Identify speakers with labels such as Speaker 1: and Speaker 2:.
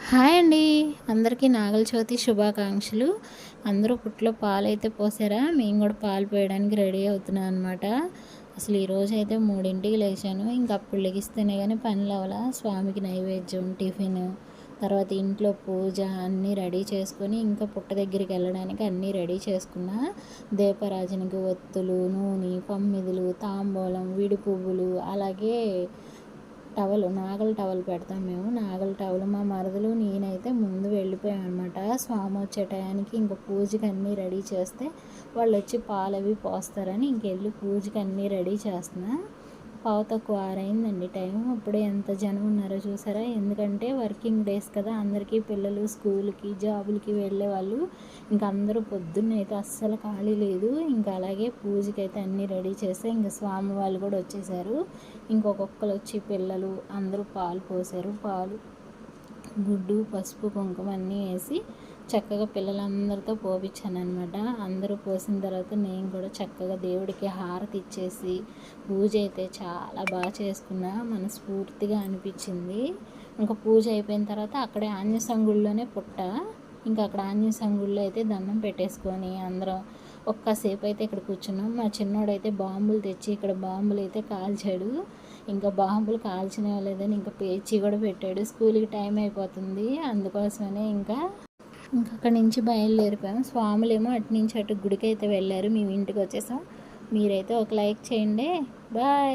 Speaker 1: Hi అండి. అందరికీ నాగుల చవితి శుభాకాంక్షలు. అందరూ పుట్టలో పాలైతే పోసారా? మేము కూడా పాలు పోయడానికి రెడీ అవుతున్నాం అనమాట. అసలు ఈరోజైతే 3కి లేచాను. ఇంక అప్పుడు లెగిస్తేనే కానీ పనులు అవ్వలా. స్వామికి నైవేద్యం, టిఫిన్, తర్వాత ఇంట్లో పూజ అన్నీ రెడీ చేసుకొని ఇంకా పుట్ట దగ్గరికి వెళ్ళడానికి అన్నీ రెడీ చేసుకున్నా. దీపారాజనకి ఒత్తులు, నూనె, పమ్మిదులు, తాంబూలం, విడి పువ్వులు, అలాగే టవల్, నాగల టవల్ పెడతాం మేము. నాగల టవల్ మా మరదలు నేనైతే ముందు వెళ్ళిపోయాం అనమాట. స్వామి వచ్చే టయానికి ఇంక పూజకి అన్నీ రెడీ చేస్తే వాళ్ళు వచ్చి పాలు అవి పోస్తారని ఇంకెళ్ళి పూజకి అన్నీ రెడీ చేస్తున్నా. పావు తక్కువ 6 అయిందండి టైం. అప్పుడే ఎంత జనం ఉన్నారో చూసారా? ఎందుకంటే వర్కింగ్ డేస్ కదా, అందరికీ పిల్లలు స్కూల్కి జాబులకి వెళ్ళే వాళ్ళు. ఇంకా అందరూ పొద్దున్నైతే అస్సలు ఖాళీ లేదు. ఇంకా అలాగే పూజకి అయితే అన్నీ రెడీ చేస్తే ఇంక స్వామి వాళ్ళు కూడా వచ్చేసారు. ఇంకొకళ్ళు వచ్చి పిల్లలు అందరూ పాలు పోసారు. పాలు, గుడ్డు, పసుపు, కుంకుమ అన్నీ వేసి చక్కగా పిల్లలందరితో పోపించాను అనమాట. అందరూ పోసిన తర్వాత నేను కూడా చక్కగా దేవుడికి హారతి ఇచ్చేసి పూజ అయితే చాలా బాగా చేసుకున్నా. మనస్ఫూర్తిగా అనిపించింది. ఇంకా పూజ అయిపోయిన తర్వాత అక్కడే ఆంజనేయ సంగుడిలోనే పుట్ట. ఇంకా అక్కడ ఆంజనేయ సంగుడిలో అయితే దండం పెట్టేసుకొని అందరం ఒక్కసేపు అయితే ఇక్కడ కూర్చున్నాం. మా చిన్నోడైతే బాంబులు తెచ్చి ఇక్కడ బాంబులు అయితే కాల్చాడు. ఇంకా బాంబులు కాల్చిన లేదని ఇంకా పేచి కూడా పెట్టాడు. స్కూల్కి టైం అయిపోతుంది అందుకోసమనే ఇంకా అక్కడి నుంచి బయలుదేరిపోయాం. స్వాములేమో అటు నుంచి అటు గుడికి అయితే వెళ్ళారు. మేము ఇంటికి వచ్చేసాం. మీరైతే ఒక లైక్ చేయండి. బాయ్.